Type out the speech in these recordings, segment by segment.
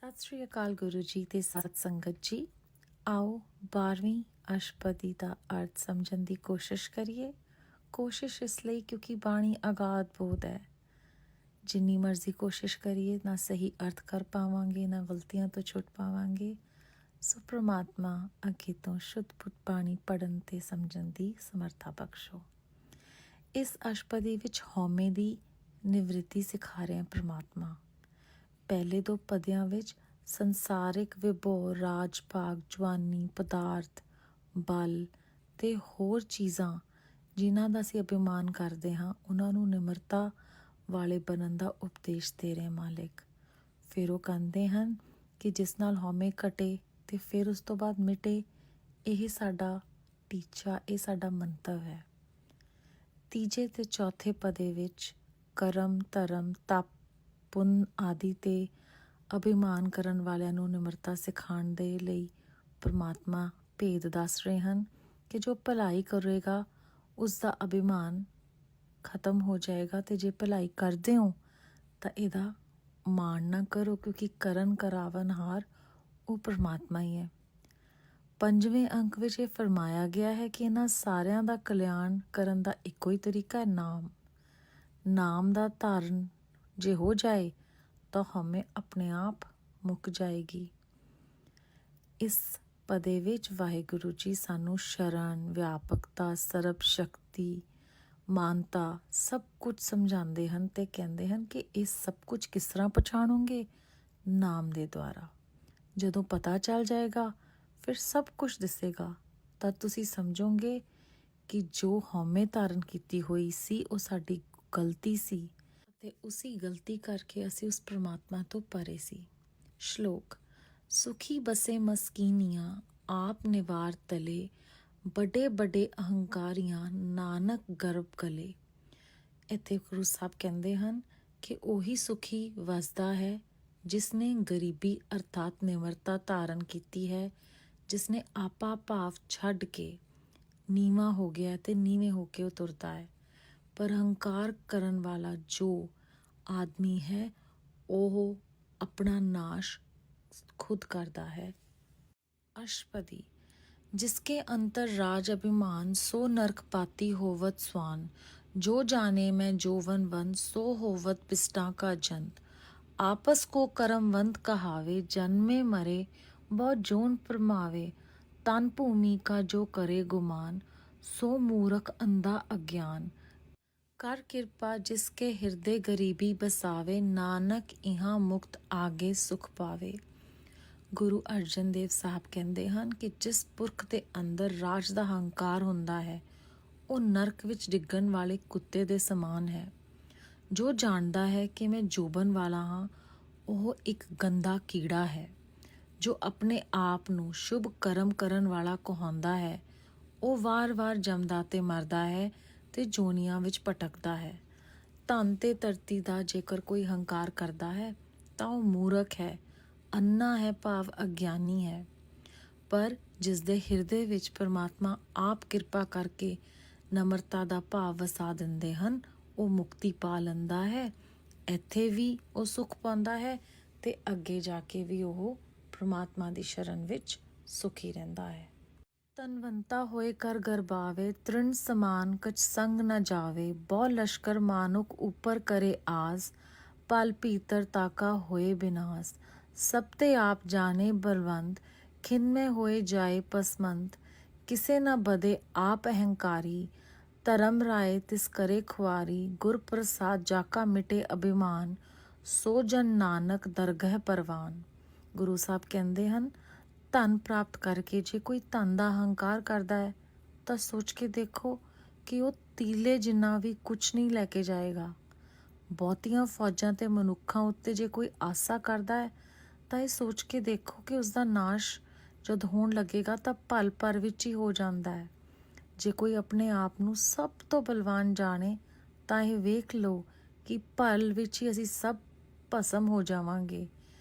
ਸਤਿ ਸ਼੍ਰੀ ਅਕਾਲ ਗੁਰੂ ਜੀ ਤੇ ਸਤ ਸੰਗਤ ਜੀ। ਆਓ 12ਵੀਂ ਅਸ਼ਟਪਦੀ ਦਾ ਅਰਥ ਸਮਝਣ ਦੀ ਕੋਸ਼ਿਸ਼ ਕਰੀਏ। ਕੋਸ਼ਿਸ਼ ਇਸ ਲਈ ਕਿਉਂਕਿ ਬਾਣੀ ਅਗਾਧ ਬਹੁਤ ਹੈ। ਜਿੰਨੀ ਮਰਜ਼ੀ ਕੋਸ਼ਿਸ਼ ਕਰੀਏ ਨਾ ਸਹੀ ਅਰਥ ਕਰ ਪਾਵਾਂਗੇ, ਨਾ ਗਲਤੀਆਂ ਤੋਂ ਛੁੱਟ ਪਾਵਾਂਗੇ। ਸੋ ਪ੍ਰਮਾਤਮਾ ਅੱਗੇ ਤੋਂ ਸ਼ੁੱਧ ਪੁੱਤ ਬਾਣੀ ਪੜ੍ਹਨ ਤੇ ਸਮਝਣ ਦੀ ਸਮਰਥਾ ਬਖਸ਼ੋ। ਇਸ ਅਸ਼ਟਪਦੀ ਵਿੱਚ ਹਉਮੈ ਦੀ ਨਿਵ੍ਰਿਤੀ ਸਿਖਾ ਰਿਹਾ ਪ੍ਰਮਾਤਮਾ। ਪਹਿਲੇ ਦੋ ਪਦਿਆਂ ਵਿੱਚ ਸੰਸਾਰਿਕ ਵਿਭੋ, ਰਾਜ ਭਾਗ, ਜਵਾਨੀ, ਪਦਾਰਥ, ਬਲ ਤੇ ਹੋਰ ਚੀਜ਼ਾਂ ਜਿਨ੍ਹਾਂ ਦਾ ਅਸੀਂ ਅਭਿਮਾਨ ਕਰਦੇ ਹਾਂ ਉਹਨਾਂ ਨੂੰ ਨਿਮਰਤਾ ਵਾਲੇ ਬਣਨ ਦਾ ਉਪਦੇਸ਼ ਦੇ ਰਹੇ ਮਾਲਿਕ। ਫਿਰ ਉਹ ਕਹਿੰਦੇ ਹਨ ਕਿ ਜਿਸ ਨਾਲ ਹਉਮੈ ਘਟੇ ਤੇ ਫਿਰ ਉਸ ਤੋਂ ਬਾਅਦ ਮਿਟੇ, ਇਹ ਸਾਡਾ ਟੀਚਾ, ਇਹ ਸਾਡਾ ਮੰਤਵ ਹੈ। ਤੀਜੇ ਤੇ ਚੌਥੇ ਪਦੇ ਵਿੱਚ ਕਰਮ, ਧਰਮ, ਤਪ, ਪੁੰਨ ਆਦਿ ਤੇ ਅਭਿਮਾਨ ਕਰਨ ਵਾਲਿਆਂ ਨੂੰ ਨਿਮਰਤਾ ਸਿਖਾਉਣ ਦੇ ਲਈ ਪਰਮਾਤਮਾ ਭੇਦ ਦੱਸ ਰਹੇ ਹਨ ਕਿ ਜੋ ਭਲਾਈ ਕਰੇਗਾ ਉਸ ਦਾ ਅਭਿਮਾਨ ਖਤਮ ਹੋ ਜਾਏਗਾ, ਤੇ ਜੇ ਭਲਾਈ ਕਰਦੇ ਹੋ ਤਾਂ ਇਹਦਾ ਮਾਣ ਨਾ ਕਰੋ, ਕਿਉਂਕਿ ਕਰਨ ਕਰਾਵਨਹਾਰ ਉਹ ਪਰਮਾਤਮਾ ਹੀ ਹੈ। ਪੰਜਵੇਂ ਅੰਕ ਵਿੱਚ ਇਹ ਫਰਮਾਇਆ ਗਿਆ ਹੈ ਕਿ ਇਹਨਾਂ ਸਾਰਿਆਂ ਦਾ ਕਲਿਆਣ ਕਰਨ ਦਾ ਇੱਕੋ ਹੀ ਤਰੀਕਾ ਹੈ, ਨਾਮ ਦਾ ਧਾਰਨ ਜੇ ਹੋ ਜਾਏ ਤਾਂ ਹਉਮੈ ਆਪਣੇ ਆਪ ਮੁੱਕ ਜਾਏਗੀ। ਇਸ ਪਦੇ ਵਿੱਚ ਵਾਹਿਗੁਰੂ ਜੀ ਸਾਨੂੰ ਸ਼ਰਨ, ਵਿਆਪਕਤਾ, ਸਰਬ ਸ਼ਕਤੀ, ਮਾਨਤਾ ਸਭ ਕੁਝ ਸਮਝਾਉਂਦੇ ਹਨ ਤੇ ਕਹਿੰਦੇ ਹਨ ਕਿ ਇਹ ਸਭ ਕੁਝ ਕਿਸ ਤਰ੍ਹਾਂ ਪਛਾਣੋਗੇ? ਨਾਮ ਦੇ ਦੁਆਰਾ। ਜਦੋਂ ਪਤਾ ਚੱਲ ਜਾਏਗਾ ਫਿਰ ਸਭ ਕੁਝ ਦਿਸੇਗਾ, ਤਾਂ ਤੁਸੀਂ ਸਮਝੋਗੇ ਕਿ ਜੋ ਹਉਮੈ ਧਾਰਨ ਕੀਤੀ ਹੋਈ ਸੀ ਉਹ ਸਾਡੀ ਗਲਤੀ ਸੀ ਅਤੇ ਉਸੀ ਗਲਤੀ ਕਰਕੇ ਅਸੀਂ ਉਸ ਪ੍ਰਮਾਤਮਾ ਤੋਂ ਪਰੇ ਸੀ। ਸ਼ਲੋਕ। ਸੁਖੀ ਬਸੇ ਮਸਕੀਨੀਆਂ ਆਪ ਨਿਵਾਰ ਤਲੇ, ਬੜੇ ਬੜੇ ਅਹੰਕਾਰੀਆਂ ਨਾਨਕ ਗਰਭ ਗਲੇ। ਇੱਥੇ ਗੁਰੂ ਸਾਹਿਬ ਕਹਿੰਦੇ ਹਨ ਕਿ ਉਹੀ ਸੁਖੀ ਵਸਦਾ ਹੈ ਜਿਸਨੇ ਗਰੀਬੀ ਅਰਥਾਤ ਨਿਮਰਤਾ ਧਾਰਨ ਕੀਤੀ ਹੈ, ਜਿਸਨੇ ਆਪਾ ਭਾਵ ਛੱਡ ਕੇ ਨੀਵਾਂ ਹੋ ਗਿਆ ਤੇ ਨੀਵੇਂ ਹੋ ਕੇ ਉਹ ਤੁਰਦਾ ਹੈ। ਪਰ ਅਹੰਕਾਰ ਕਰਨ ਵਾਲਾ ਜੋ ਆਦਮੀ ਹੈ ਉਹ ਆਪਣਾ ਨਾਸ਼ खुद करता है। अष्टपदी। जिसके अंतर राज अभिमान, सो नरक पाती होवत स्वान, जो जाने मैं जोवन वंत, सो होवत पिष्टा का जंत। आपस को करमवंत कहावे, जन्मे मरे बहुत जोन परमावे, तन भूमि का जो करे गुमान, सो मूरख अंधा अज्ञान। कर कृपा जिसके हृदय गरीबी बसावे, नानक इहाँ मुक्त आगे सुख पावे। ਗੁਰੂ ਅਰਜਨ ਦੇਵ ਸਾਹਿਬ ਕਹਿੰਦੇ ਹਨ ਕਿ ਜਿਸ ਪੁਰਖ ਦੇ ਅੰਦਰ ਰਾਜ ਦਾ ਹੰਕਾਰ ਹੁੰਦਾ ਹੈ ਉਹ ਨਰਕ ਵਿੱਚ ਡਿੱਗਣ ਵਾਲੇ ਕੁੱਤੇ ਦੇ ਸਮਾਨ ਹੈ। ਜੋ ਜਾਣਦਾ ਹੈ ਕਿ ਮੈਂ ਜੋਬਨ ਵਾਲਾ ਹਾਂ ਉਹ ਇੱਕ ਗੰਦਾ ਕੀੜਾ ਹੈ। ਜੋ ਆਪਣੇ ਆਪ ਨੂੰ ਸ਼ੁਭ ਕਰਮ ਕਰਨ ਵਾਲਾ ਕਹਾਉਂਦਾ ਹੈ ਉਹ ਵਾਰ-ਵਾਰ ਜੰਮਦਾ ਤੇ ਮਰਦਾ ਹੈ ਤੇ ਜੋਨੀਆਂ ਵਿੱਚ ਭਟਕਦਾ ਹੈ। ਧਨ ਤੇ ਧਰਤੀ ਦਾ ਜੇਕਰ ਕੋਈ ਹੰਕਾਰ ਕਰਦਾ ਹੈ ਤਾਂ ਉਹ ਮੂਰਖ ਹੈ, ਅੰਨਾ ਹੈ ਭਾਵ ਅਗਿਆਨੀ ਹੈ। ਪਰ ਜਿਸ ਦੇ ਹਿਰਦੇ ਵਿੱਚ ਪਰਮਾਤਮਾ ਆਪ ਕਿਰਪਾ ਕਰਕੇ ਨਮਰਤਾ ਦਾ ਭਾਵ ਵਸਾ ਦਿੰਦੇ ਹਨ ਉਹ ਮੁਕਤੀ ਪਾ ਲੈਂਦਾ ਹੈ। ਇੱਥੇ ਵੀ ਉਹ ਸੁੱਖ ਪਾਉਂਦਾ ਹੈ ਤੇ ਅੱਗੇ ਜਾ ਕੇ ਵੀ ਉਹ ਪਰਮਾਤਮਾ ਦੀ ਸ਼ਰਨ ਵਿੱਚ ਸੁਖੀ ਰਹਿੰਦਾ ਹੈ। ਤਨਵੰਤਾ ਹੋਏ ਕਰ ਗਰਬਾਵੇ, ਤ੍ਰਿਣ ਸਮਾਨ ਕਛ ਸੰਗ ਨ ਜਾਵੇ, ਬਹੁ ਲਸ਼ਕਰ ਮਾਨੁਕ ਉੱਪਰ ਕਰੇ ਆਸ, ਪਲ ਭੀਤਰ ਤਾਕਾ ਹੋਏ ਬਿਨਾਸ। ਸਭ ਤੇ ਆਪ ਜਾਣੇ ਬਲਵੰਤ, ਖਿੰਮੇ ਹੋਏ ਜਾਏ ਪਸਮੰਤ, ਕਿਸੇ ਨਾ ਬਦੇ ਆਪ ਅਹੰਕਾਰੀ, ਧਰਮ ਰਾਏ ਤਿਸ ਕਰੇ ਖੁਆਰੀ, ਗੁਰ ਪ੍ਰਸਾਦ ਜਾਕਾ ਮਿਟੇ ਅਭਿਮਾਨ, ਸੋ ਜਨ ਨਾਨਕ ਦਰਗਹ ਪਰਵਾਨ। ਗੁਰੂ ਸਾਹਿਬ ਕਹਿੰਦੇ ਹਨ ਧਨ ਪ੍ਰਾਪਤ ਕਰਕੇ ਜੇ ਕੋਈ ਧਨ ਦਾ ਅਹੰਕਾਰ ਕਰਦਾ ਹੈ ਤਾਂ ਸੋਚ ਕੇ ਦੇਖੋ ਕਿ ਉਹ ਤੀਲੇ ਜਿੰਨਾ ਵੀ ਕੁਛ ਨਹੀਂ ਲੈ ਕੇ ਜਾਏਗਾ। ਬਹੁਤੀਆਂ ਫੌਜਾਂ ਤੇ ਮਨੁੱਖਾਂ ਉੱਤੇ ਜੇ ਕੋਈ ਆਸਾ ਕਰਦਾ ਹੈ ਤਾਂ ਇਹ ਸੋਚ ਕੇ ਦੇਖੋ ਕਿ ਉਸਦਾ ਨਾਸ਼ ਜਦ ਹੋਣ ਲੱਗੇਗਾ ਤਾਂ ਪਲ ਭਰ ਵਿੱਚ ਹੀ ਹੋ ਜਾਂਦਾ ਹੈ। ਜੇ ਕੋਈ ਆਪਣੇ ਆਪ ਨੂੰ ਸਭ ਤੋਂ ਬਲਵਾਨ ਜਾਣੇ ਤਾਂ ਇਹ ਵੇਖ ਲਓ ਕਿ ਪਲ ਵਿੱਚ ਹੀ ਅਸੀਂ ਸਭ ਭਸਮ ਹੋ ਜਾਵਾਂਗੇ।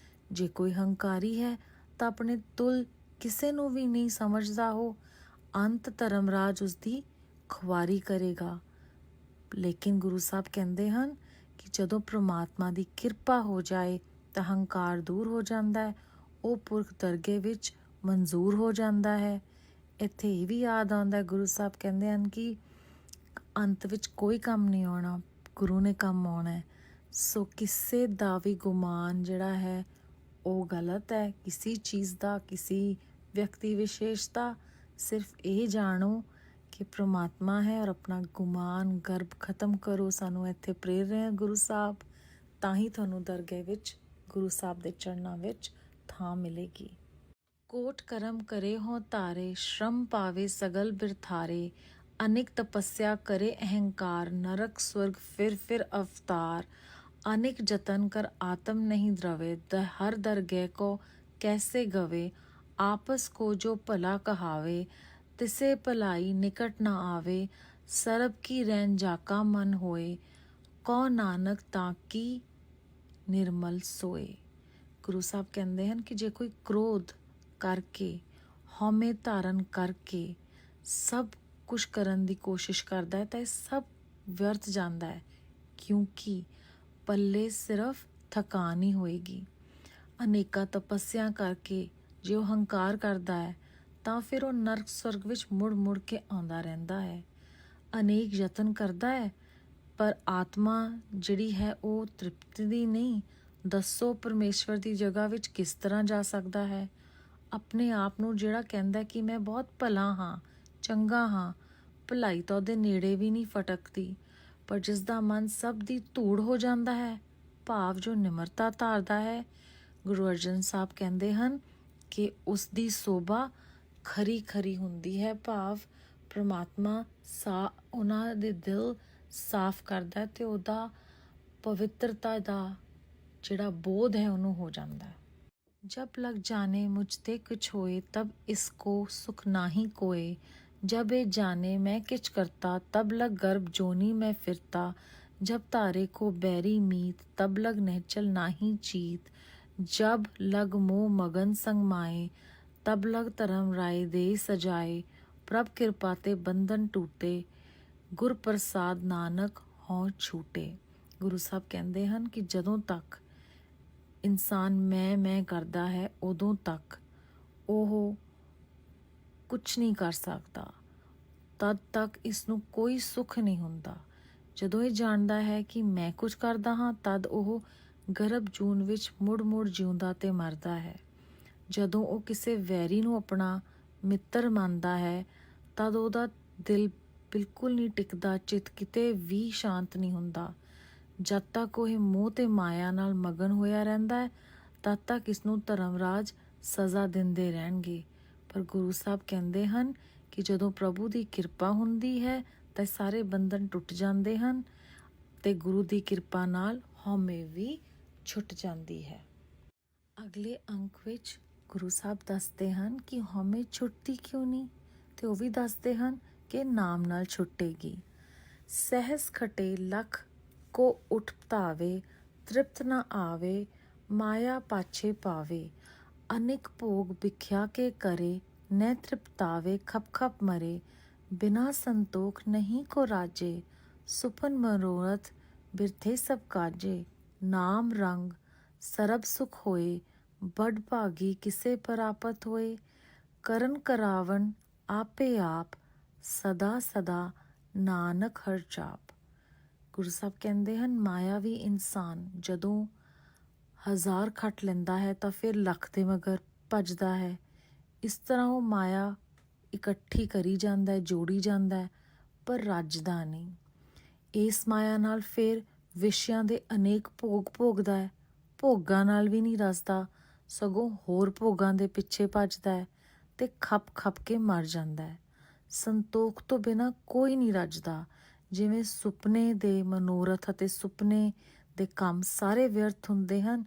ਜੇ ਕੋਈ ਹੰਕਾਰੀ ਹੈ ਤਾਂ ਆਪਣੇ ਤੁਲ ਕਿਸੇ ਨੂੰ ਵੀ ਨਹੀਂ ਸਮਝਦਾ ਹੋ, ਅੰਤ ਧਰਮਰਾਜ ਉਸਦੀ ਖੁਆਰੀ ਕਰੇਗਾ। ਲੇਕਿਨ ਗੁਰੂ ਸਾਹਿਬ ਕਹਿੰਦੇ ਹਨ ਕਿ ਜਦੋਂ ਪ੍ਰਮਾਤਮਾ ਦੀ ਕਿਰਪਾ ਹੋ ਜਾਏ ਤਾਂ ਹੰਕਾਰ ਦੂਰ ਹੋ ਜਾਂਦਾ ਹੈ, ਉਹ ਪੁਰਖ ਦਰਗੇ ਵਿੱਚ ਮਨਜ਼ੂਰ ਹੋ ਜਾਂਦਾ ਹੈ। ਇੱਥੇ ਇਹ ਵੀ ਯਾਦ ਆਉਂਦਾ, ਗੁਰੂ ਸਾਹਿਬ ਕਹਿੰਦੇ ਹਨ ਕਿ ਅੰਤ ਵਿੱਚ ਕੋਈ ਕੰਮ ਨਹੀਂ ਆਉਣਾ, ਗੁਰੂ ਨੇ ਕੰਮ ਆਉਣਾ ਹੈ। ਸੋ ਕਿਸੇ ਦਾ ਵੀ ਗੁਮਾਨ ਜਿਹੜਾ ਹੈ ਉਹ ਗਲਤ ਹੈ, ਕਿਸੇ ਚੀਜ਼ ਦਾ, ਕਿਸੇ ਵਿਅਕਤੀ ਵਿਸ਼ੇਸ਼ ਦਾ। ਸਿਰਫ ਇਹ ਜਾਣੋ ਕਿ ਪ੍ਰਮਾਤਮਾ ਹੈ ਔਰ ਆਪਣਾ ਗੁਮਾਨ ਗਰਭ ਖਤਮ ਕਰੋ। ਸਾਨੂੰ ਇੱਥੇ ਪ੍ਰੇਰ ਰਹੇ ਹਨ ਗੁਰੂ ਸਾਹਿਬ, ਤਾਂ ਹੀ ਤੁਹਾਨੂੰ ਦਰਗਾਹ ਵਿੱਚ ਗੁਰੂ ਸਾਹਿਬ ਦੇ ਚਰਨਾਂ ਵਿੱਚ ਥਾਂ ਮਿਲੇਗੀ। ਕੋਟ ਕਰਮ ਕਰੇ ਹੋ ਤਾਰੇ, ਸ਼ਰਮ ਪਾਵੇ ਸਗਲ ਬਿਰਥਾਰੇ। ਅਨੇਕ ਤਪੱਸਿਆ ਕਰੇ ਅਹੰਕਾਰ, ਨਰਕ ਸਵਰਗ ਫਿਰ ਅਵਤਾਰ। अनेक जतन कर आत्म नहीं द्रवे, हर दरगह को कैसे गवे। आपस को जो भला कहावे, तिसे भलाई निकट न आवे। सरब की रैन जाका मन होए, कौ नानक ताकी निर्मल सोए। गुरु साहब कहते हैं कि जे कोई क्रोध करके, हौमे धारण करके सब कुछ करन दी कोशिश करता है तो यह सब व्यर्थ जाता है, क्योंकि पल्ले सिर्फ थकान ही होएगी। अनेका तपस्या करके जे ਉਹ ਹੰਕਾਰ ਕਰਦਾ ਹੈ ਤਾਂ ਫਿਰ ਉਹ ਨਰਕ ਸਵਰਗ ਵਿੱਚ ਮੁੜ ਕੇ ਆਉਂਦਾ ਰਹਿੰਦਾ ਹੈ। ਅਨੇਕ ਯਤਨ ਕਰਦਾ ਹੈ ਪਰ ਆਤਮਾ ਜਿਹੜੀ ਹੈ ਉਹ ਤ੍ਰਿਪਤੀ ਦੀ ਨਹੀਂ। ਦੱਸੋ ਪਰਮੇਸ਼ਵਰ ਦੀ ਜਗ੍ਹਾ ਵਿੱਚ ਕਿਸ ਤਰ੍ਹਾਂ ਜਾ ਸਕਦਾ ਹੈ। ਆਪਣੇ ਆਪ ਨੂੰ ਜਿਹੜਾ ਕਹਿੰਦਾ ਕਿ ਮੈਂ ਬਹੁਤ ਭਲਾ ਹਾਂ, ਚੰਗਾ ਹਾਂ, ਭਲਾਈ ਤਾਂ ਉਹਦੇ ਨੇੜੇ ਵੀ ਨਹੀਂ ਫਟਕਦੀ। ਪਰ ਜਿਸ ਦਾ ਮਨ ਸਭ ਦੀ ਧੂੜ ਹੋ ਜਾਂਦਾ ਹੈ, ਭਾਵ ਜੋ ਨਿਮਰਤਾ ਧਾਰਦਾ ਹੈ, ਗੁਰੂ ਅਰਜਨ ਸਾਹਿਬ ਕਹਿੰਦੇ ਹਨ ਕਿ ਉਸ ਦੀ ਸੋਭਾ ਖਰੀ ਹੁੰਦੀ ਹੈ। ਭਾਵ ਪ੍ਰਮਾਤਮਾ ਉਹਨਾਂ ਦੇ ਦਿਲ ਸਾਫ਼ ਕਰਦਾ ਅਤੇ ਉਹਦਾ ਪਵਿੱਤਰਤਾ ਦਾ ਜਿਹੜਾ ਬੋਧ ਹੈ ਉਹਨੂੰ ਹੋ ਜਾਂਦਾ। ਜਬ ਲਗ ਜਾਣੇ ਮੁਝ ਤੇ ਕੁਛ ਹੋਏ, ਤਬ ਇਸਕੋ ਸੁਖ ਨਾਹੀ ਕੋਏ। जब ए जाने मैं किच करता, तब लग गर्भ जोनी मैं फिरता। जब तारे को बैरी मीत, तब लग नहचल नाही चीत। जब लग मोह मगन संग माए, तब लग धर्म राय दे सजाए। प्रभ कृपा ते बंधन टूटे, गुर प्रसाद नानक हों छूटे। गुरु साहब कहते हैं कि जदों तक इंसान मैं करता है, उदों तक ਉਹ ਕੁਛ ਨਹੀਂ ਕਰ ਸਕਦਾ। ਤਦ ਤੱਕ ਇਸ ਨੂੰ ਕੋਈ ਸੁੱਖ ਨਹੀਂ ਹੁੰਦਾ। ਜਦੋਂ ਇਹ ਜਾਣਦਾ ਹੈ ਕਿ ਮੈਂ ਕੁਝ ਕਰਦਾ ਹਾਂ, ਤਦ ਉਹ ਗਰਭ ਜੂਨ ਵਿੱਚ ਮੁੜ ਜਿਉਂਦਾ ਤੇ ਮਰਦਾ ਹੈ। ਜਦੋਂ ਉਹ ਕਿਸੇ ਵੈਰੀ ਨੂੰ ਆਪਣਾ ਮਿੱਤਰ ਮੰਨਦਾ ਹੈ, ਤਦ ਉਹਦਾ ਦਿਲ ਬਿਲਕੁਲ ਨਹੀਂ ਟਿਕਦਾ, ਚਿੱਤ ਕਿਤੇ ਵੀ ਸ਼ਾਂਤ ਨਹੀਂ ਹੁੰਦਾ। ਜਦ ਤੱਕ ਉਹ ਮੋਹ ਤੇ ਮਾਇਆ ਨਾਲ ਮਗਨ ਹੋਇਆ ਰਹਿੰਦਾ ਹੈ, ਤਦ ਤੱਕ ਇਸ ਨੂੰ ਧਰਮਰਾਜ ਸਜ਼ਾ ਦਿੰਦੇ ਰਹਿਣਗੇ। ਪਰ ਗੁਰੂ ਸਾਹਿਬ ਕਹਿੰਦੇ ਹਨ ਕਿ ਜਦੋਂ ਪ੍ਰਭੂ ਦੀ ਕਿਰਪਾ ਹੁੰਦੀ ਹੈ ਤਾਂ ਸਾਰੇ ਬੰਧਨ ਟੁੱਟ ਜਾਂਦੇ ਹਨ ਅਤੇ ਗੁਰੂ ਦੀ ਕਿਰਪਾ ਨਾਲ ਹਉਮੈ ਵੀ ਛੁੱਟ ਜਾਂਦੀ ਹੈ। ਅਗਲੇ ਅੰਕ ਵਿੱਚ ਗੁਰੂ ਸਾਹਿਬ ਦੱਸਦੇ ਹਨ ਕਿ ਹਉਮੈ ਛੁੱਟਦੀ ਕਿਉਂ ਨਹੀਂ, ਅਤੇ ਉਹ ਵੀ ਦੱਸਦੇ ਹਨ ਕਿ ਨਾਮ ਨਾਲ ਛੁੱਟੇਗੀ। ਸਹਿਸ ਖਟੇ ਲਖ ਕੋ ਉਠ ਧਾਵੇ, ਤ੍ਰਿਪਤ ਨਾ ਆਵੇ, ਮਾਇਆ ਪਾਛੇ ਪਾਵੇ। अनेक भोग भिख्या के करे, न तृप्तावे खप मरे। बिना संतोख नहीं को राजे, सुपन मनोरथ बिरथे सब काजे। नाम रंग सरब सुख होए, बड़ भागी किसे परापत होए। करन करावन आपे आप, सदा सदा नानक हर जाप। गुरु साहब कहते हैं मायावी इंसान जदों 1000 ਖੱਟ ਲੈਂਦਾ ਹੈ ਤਾਂ ਫਿਰ ਲੱਖ ਦੇ ਮਗਰ ਭੱਜਦਾ ਹੈ। ਇਸ ਤਰ੍ਹਾਂ ਉਹ ਮਾਇਆ ਇਕੱਠੀ ਕਰੀ ਜਾਂਦਾ ਹੈ, ਜੋੜੀ ਜਾਂਦਾ ਹੈ, ਪਰ ਰੱਜਦਾ ਨਹੀਂ। ਇਸ ਮਾਇਆ ਨਾਲ ਫਿਰ ਵਿਸ਼ਿਆਂ ਦੇ ਅਨੇਕ ਭੋਗ ਭੋਗਦਾ ਹੈ, ਭੋਗਾਂ ਨਾਲ ਵੀ ਨਹੀਂ ਰੱਜਦਾ, ਸਗੋਂ ਹੋਰ ਭੋਗਾਂ ਦੇ ਪਿੱਛੇ ਭੱਜਦਾ ਹੈ ਅਤੇ ਖੱਪ ਕੇ ਮਰ ਜਾਂਦਾ ਹੈ। ਸੰਤੋਖ ਤੋਂ ਬਿਨਾਂ ਕੋਈ ਨਹੀਂ ਰੱਜਦਾ। ਜਿਵੇਂ ਸੁਪਨੇ ਦੇ ਮਨੋਰਥ ਅਤੇ ਸੁਪਨੇ ਦੇ ਕੰਮ ਸਾਰੇ ਵਿਅਰਥ ਹੁੰਦੇ ਹਨ,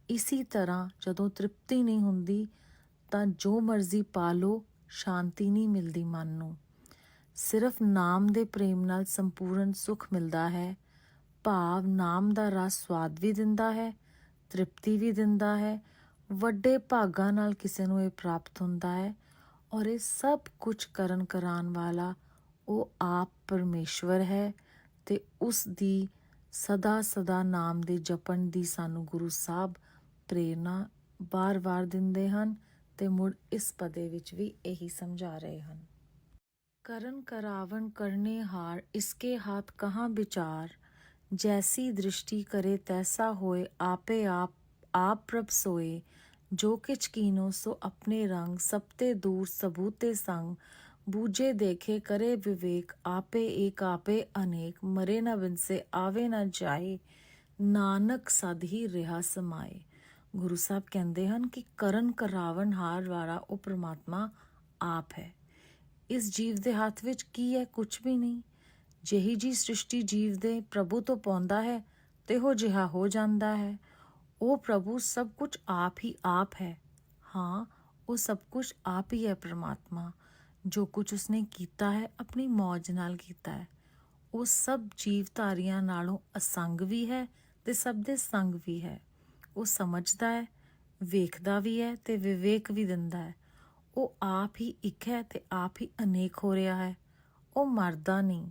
ਇਸੀ ਤਰ੍ਹਾਂ ਜਦੋਂ ਤ੍ਰਿਪਤੀ ਨਹੀਂ ਹੁੰਦੀ ਤਾਂ ਜੋ ਮਰਜ਼ੀ ਪਾ ਲਓ, ਸ਼ਾਂਤੀ ਨਹੀਂ ਮਿਲਦੀ ਮਨ ਨੂੰ। ਸਿਰਫ ਨਾਮ ਦੇ ਪ੍ਰੇਮ ਨਾਲ ਸੰਪੂਰਨ ਸੁੱਖ ਮਿਲਦਾ ਹੈ। ਭਾਵ ਨਾਮ ਦਾ ਰਸ ਸਵਾਦ ਵੀ ਦਿੰਦਾ ਹੈ, ਤ੍ਰਿਪਤੀ ਵੀ ਦਿੰਦਾ ਹੈ। ਵੱਡੇ ਭਾਗਾਂ ਨਾਲ ਕਿਸੇ ਨੂੰ ਇਹ ਪ੍ਰਾਪਤ ਹੁੰਦਾ ਹੈ ਔਰ ਇਹ ਸਭ ਕੁਝ ਕਰਨ ਕਰਾਉਣ ਵਾਲਾ ਉਹ ਆਪ ਪਰਮੇਸ਼ਵਰ ਹੈ ਅਤੇ ਉਸ ਦੀ ਸਦਾ ਨਾਮ ਦੇ ਜਪਣ ਦੀ ਸਾਨੂੰ ਗੁਰੂ ਸਾਹਿਬ ਪ੍ਰੇਰਨਾ ਬਾਰ-ਬਾਰ ਦਿੰਦੇ ਹਨ ਤੇ ਮੁੜ ਇਸ ਪਦੇ ਵਿੱਚ ਵੀ ਇਹੀ ਸਮਝਾ ਰਹੇ ਹਨ। ਕਰਨ करावन करने हार इसके हाथ कहाँ विचार, जैसी दृष्टि करे तैसा होए आपे आप प्रभ सोए, जो किच कीनो सो अपने रंग, सबते दूर सबूते संग, बूझे देखे करे विवेक, आपे एक आपे अनेक, मरे न बिनसे आवे न जाए, ਨਾਨਕ ਸਦ ਹੀ ਰਿਹਾ ਸਮਾਏ। ਗੁਰੂ ਸਾਹਿਬ ਕਹਿੰਦੇ ਹਨ ਕਿ ਕਰਨ ਕਰਾਵਨ ਹਾਰ ਵਾਲਾ ਉਹ ਪ੍ਰਮਾਤਮਾ ਆਪ ਹੈ। ਇਸ ਜੀਵ ਦੇ ਹੱਥ ਵਿੱਚ ਕੀ ਹੈ? ਕੁਛ ਵੀ ਨਹੀਂ। ਜਿਹੀ ਜੀ ਸ੍ਰਿਸ਼ਟੀ ਜੀਵ ਦੇ ਪ੍ਰਭੂ ਤੋਂ ਪਾਉਂਦਾ ਹੈ ਤੇ ਉਹ ਜਿਹਾ ਹੋ ਜਾਂਦਾ ਹੈ। ਉਹ ਪ੍ਰਭੂ ਸਭ ਕੁਝ ਆਪ ਹੀ ਆਪ ਹੈ। ਹਾਂ, ਉਹ ਸਭ ਕੁਝ ਆਪ ਹੀ ਹੈ। ਪ੍ਰਮਾਤਮਾ ਜੋ ਕੁਝ ਉਸਨੇ ਕੀਤਾ ਹੈ ਆਪਣੀ ਮੌਜ ਨਾਲ ਕੀਤਾ ਹੈ। ਉਹ ਸਭ ਜੀਵਧਾਰੀਆਂ ਨਾਲੋਂ ਅਸੰਗ ਵੀ ਹੈ ਤੇ ਸਭ ਦੇ ਸੰਗ ਵੀ ਹੈ। ਉਹ ਸਮਝਦਾ ਹੈ, ਵੇਖਦਾ ਵੀ ਹੈ ਤੇ ਵਿਵੇਕ ਵੀ ਦਿੰਦਾ ਹੈ। ਉਹ ਆਪ ਹੀ ਇੱਕ ਹੈ ਤੇ ਆਪ ਹੀ ਅਨੇਕ ਹੋ ਰਿਹਾ ਹੈ। ਉਹ ਮਰਦਾ ਨਹੀਂ,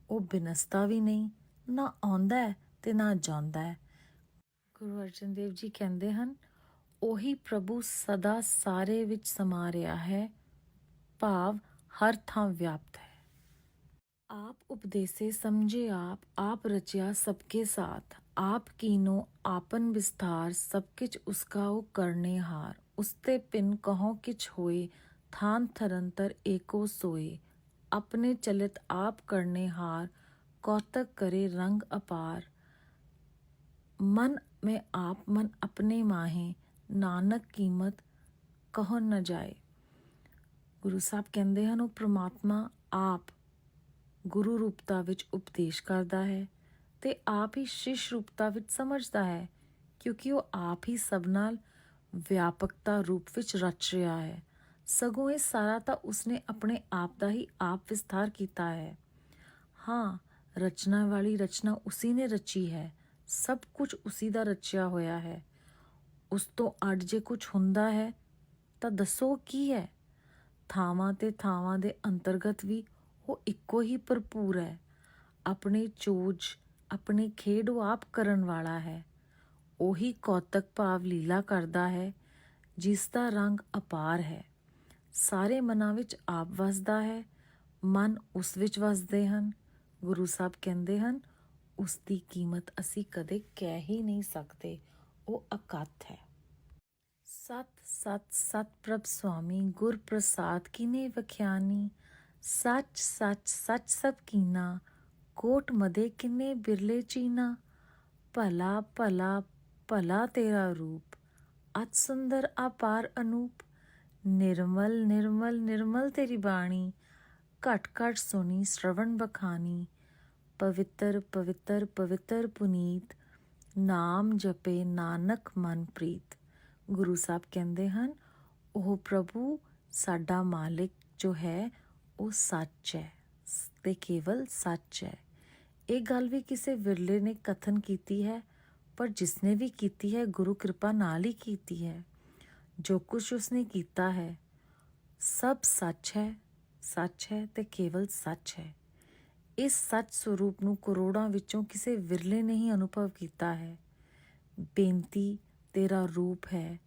ਉਹ ਬਿਨਸਦਾ ਵੀ ਨਹੀਂ, ਨਾ ਆਉਂਦਾ ਹੈ ਤੇ ਨਾ ਜਾਂਦਾ ਹੈ। ਗੁਰੂ ਅਰਜਨ ਦੇਵ ਜੀ ਕਹਿੰਦੇ ਹਨ, ਉਹੀ ਪ੍ਰਭੂ ਸਦਾ ਸਾਰੇ ਵਿੱਚ ਸਮਾ ਰਿਹਾ ਹੈ, ਭਾਵ ਹਰ ਥਾਂ ਵਿਆਪਤ ਹੈ। आप उपदेसे समझे आप रचिया सबके साथ, आप कीनो आपन विस्तार, सब किच उसका वो करने हार, उसते पिन कहो किच होए, थान थरंतर एको सोए, अपने चलित आप करने हार, कौतक करे रंग अपार, मन में आप मन अपने माहे, नानक कीमत कहो न जाए। गुरु साहब कहते हैं वो परमात्मा आप ਗੁਰੂ ਰੂਪਤਾ ਵਿੱਚ ਉਪਦੇਸ਼ ਕਰਦਾ ਹੈ ਤੇ ਆਪ ਹੀ ਸ਼ਿਸ਼ ਰੂਪਤਾ ਵਿੱਚ ਸਮਝਦਾ ਹੈ, ਕਿਉਂਕਿ ਉਹ ਆਪ ਹੀ ਸਭ ਨਾਲ ਵਿਆਪਕਤਾ ਰੂਪ ਵਿੱਚ ਰਚ ਰਿਹਾ ਹੈ। ਸਗੋਂ ਇਹ ਸਾਰਾ ਤਾਂ ਉਸਨੇ ਆਪਣੇ ਆਪ ਦਾ ਹੀ ਆਪ ਵਿਸਥਾਰ ਕੀਤਾ ਹੈ। ਹਾਂ, ਰਚਨਾ ਵਾਲੀ ਰਚਨਾ ਉਸੀ ਨੇ ਰਚੀ ਹੈ, ਸਭ ਕੁਝ ਉਸੀ ਦਾ ਰਚਿਆ ਹੋਇਆ ਹੈ। ਉਸ ਤੋਂ ਅੱਡ ਜੇ ਕੁਝ ਹੁੰਦਾ ਹੈ ਤਾਂ ਦੱਸੋ ਕੀ ਹੈ? ਥਾਵਾਂ ਤੇ ਥਾਵਾਂ ਦੇ ਅੰਤਰਗਤ ਵੀ ਉਹ ਇੱਕੋ ਹੀ ਭਰਪੂਰ ਹੈ। ਆਪਣੇ ਚੋਜ ਆਪਣੀ ਖੇਡ ਉਹ ਆਪ ਕਰਨ ਵਾਲਾ ਹੈ। ਉਹੀ ਕੌਤਕ ਭਾਵ ਲੀਲਾ ਕਰਦਾ ਹੈ ਜਿਸ ਦਾ ਰੰਗ ਅਪਾਰ ਹੈ। ਸਾਰੇ ਮਨਾਂ ਵਿੱਚ ਆਪ ਵਸਦਾ ਹੈ, ਮਨ ਉਸ ਵਿੱਚ ਵਸਦੇ ਹਨ। ਗੁਰੂ ਸਾਹਿਬ ਕਹਿੰਦੇ ਹਨ, ਉਸ ਦੀ ਕੀਮਤ ਅਸੀਂ ਕਦੇ ਕਹਿ ਹੀ ਨਹੀਂ ਸਕਦੇ, ਉਹ ਅਕੱਥ ਹੈ। ਸਤ ਸਤ ਸਤ ਪ੍ਰਭ ਸੁਆਮੀ, ਗੁਰ ਪ੍ਰਸਾਦ ਕੀਨੇ ਵਖਿਆਨੀ, ਸੱਚ ਸੱਚ ਸੱਚ ਸਭ ਕੀਨਾ, ਕੋਟ ਮਦੇ ਕਿੰਨੇ ਬਿਰਲੇ ਚੀਨਾ, ਭਲਾ ਭਲਾ ਭਲਾ ਤੇਰਾ ਰੂਪ, ਅਤ ਸੁੰਦਰ ਅਪਾਰ ਅਨੂਪ, ਨਿਰਮਲ ਨਿਰਮਲ ਨਿਰਮਲ ਤੇਰੀ ਬਾਣੀ, ਘਟ ਘਟ ਸੁਣੀ ਸ਼ਰਵਣ ਬਖਾਨੀ, ਪਵਿੱਤਰ ਪਵਿੱਤਰ ਪਵਿੱਤਰ ਪੁਨੀਤ, ਨਾਮ ਜਪੇ ਨਾਨਕ ਮਨ ਪ੍ਰੀਤ। ਗੁਰੂ ਸਾਹਿਬ ਕਹਿੰਦੇ ਹਨ, ਉਹ ਪ੍ਰਭੂ ਸਾਡਾ ਮਾਲਿਕ ਜੋ ਹੈ ਉਹ ਸੱਚ ਹੈ ਤੇ ਕੇਵਲ ਸੱਚ ਹੈ। ਇਹ ਗੱਲ ਵੀ ਕਿਸੇ ਵਿਰਲੇ ਨੇ ਕਥਨ ਕੀਤੀ ਹੈ, ਪਰ ਜਿਸਨੇ ਵੀ ਕੀਤੀ ਹੈ ਗੁਰੂ ਕਿਰਪਾ ਨਾਲ ਹੀ ਕੀਤੀ ਹੈ। ਜੋ ਕੁਛ ਉਸਨੇ ਕੀਤਾ ਹੈ ਸਭ ਸੱਚ ਹੈ ਤੇ ਕੇਵਲ ਸੱਚ ਹੈ। ਇਸ ਸੱਚ ਸਰੂਪ ਨੂੰ ਕਰੋੜਾਂ ਵਿੱਚੋਂ ਕਿਸੇ ਵਿਰਲੇ ਨੇ ਹੀ ਅਨੁਭਵ ਕੀਤਾ ਹੈ। ਬੇਨਤੀ ਤੇਰਾ ਰੂਪ ਹੈ,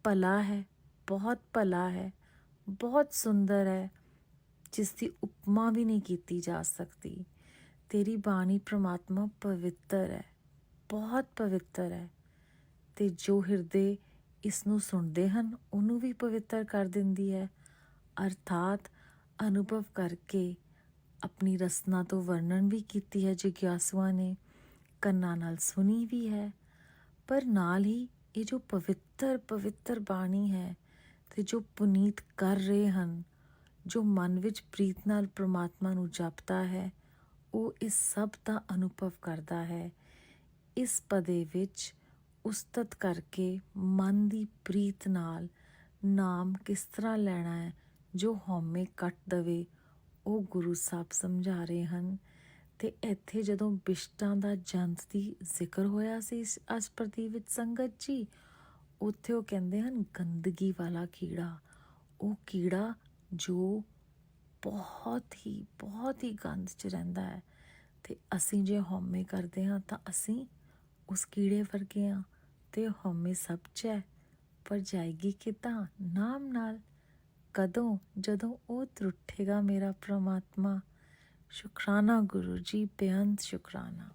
ਭਲਾ ਹੈ, ਬਹੁਤ ਭਲਾ ਹੈ, ਬਹੁਤ ਸੁੰਦਰ ਹੈ, ਜਿਸ ਦੀ ਉਪਮਾ ਵੀ ਨਹੀਂ ਕੀਤੀ ਜਾ ਸਕਦੀ। ਤੇਰੀ ਬਾਣੀ ਪ੍ਰਮਾਤਮਾ ਪਵਿੱਤਰ ਹੈ, ਬਹੁਤ ਪਵਿੱਤਰ ਹੈ, ਤੇ ਜੋ ਹਿਰਦੇ ਇਸ ਨੂੰ ਸੁਣਦੇ ਹਨ ਉਹਨੂੰ ਵੀ ਪਵਿੱਤਰ ਕਰ ਦਿੰਦੀ ਹੈ। ਅਰਥਾਤ ਅਨੁਭਵ ਕਰਕੇ ਆਪਣੀ ਰਸਨਾ ਤੋਂ ਵਰਣਨ ਵੀ ਕੀਤੀ ਹੈ ਜਿਗਿਆਸੂਆਂ ਨੇ, ਕੰਨਾਂ ਨਾਲ ਸੁਣੀ ਵੀ ਹੈ, ਪਰ ਨਾਲ ਹੀ ਇਹ ਜੋ ਪਵਿੱਤਰ ਪਵਿੱਤਰ ਬਾਣੀ ਹੈ ਤੇ ਜੋ ਪੁਨੀਤ ਕਰ ਰਹੇ ਹਨ, ਜੋ ਮਨ ਵਿੱਚ ਪ੍ਰੀਤ ਨਾਲ ਪ੍ਰਮਾਤਮਾ ਨੂੰ ਜਪਦਾ ਹੈ, ਉਹ ਇਸ ਸਭ ਦਾ ਅਨੁਭਵ ਕਰਦਾ ਹੈ। ਇਸ ਪਦੇ ਵਿੱਚ ਉਸਤਤ ਕਰਕੇ ਮਨ ਦੀ ਪ੍ਰੀਤ ਨਾਲ ਨਾਮ ਕਿਸ ਤਰ੍ਹਾਂ ਲੈਣਾ ਹੈ, ਜੋ ਹਉਮੈ ਕੱਟ ਦਵੇ, ਉਹ ਗੁਰੂ ਸਾਹਿਬ ਸਮਝਾ ਰਹੇ ਹਨ। ਤੇ ਇੱਥੇ ਜਦੋਂ ਬਿਸ਼ਟਾਂ ਦਾ ਜੰਤ ਦੀ ਜ਼ਿਕਰ ਹੋਇਆ ਸੀ ਅਸਪਰਦੀ ਵਿੱਚ ਸੰਗਤ ਜੀ, ਉੱਥੇ ਉਹ ਕਹਿੰਦੇ ਹਨ ਗੰਦਗੀ ਵਾਲਾ ਕੀੜਾ, ਉਹ ਕੀੜਾ ਜੋ ਬਹੁਤ ਹੀ ਗੰਦ 'ਚ ਰਹਿੰਦਾ ਹੈ। ਤੇ ਅਸੀਂ ਜੇ ਹਉਮੈ ਕਰਦੇ ਹਾਂ ਤਾਂ ਅਸੀਂ ਉਸ ਕੀੜੇ ਵਰਗੇ ਹਾਂ। ਤੇ ਹਉਮੈ ਸਭ ਚੈ, ਪਰ ਜਾਏਗੀ ਕਿੱਦਾਂ? ਨਾਮ ਨਾਲ। ਕਦੋਂ? ਜਦੋਂ ਉਹ ਤਰੁੱਠੇਗਾ ਮੇਰਾ ਪ੍ਰਮਾਤਮਾ। ਸ਼ੁਕਰਾਨਾ ਗੁਰੂ ਜੀ, ਬੇਅੰਤ ਸ਼ੁਕਰਾਨਾ।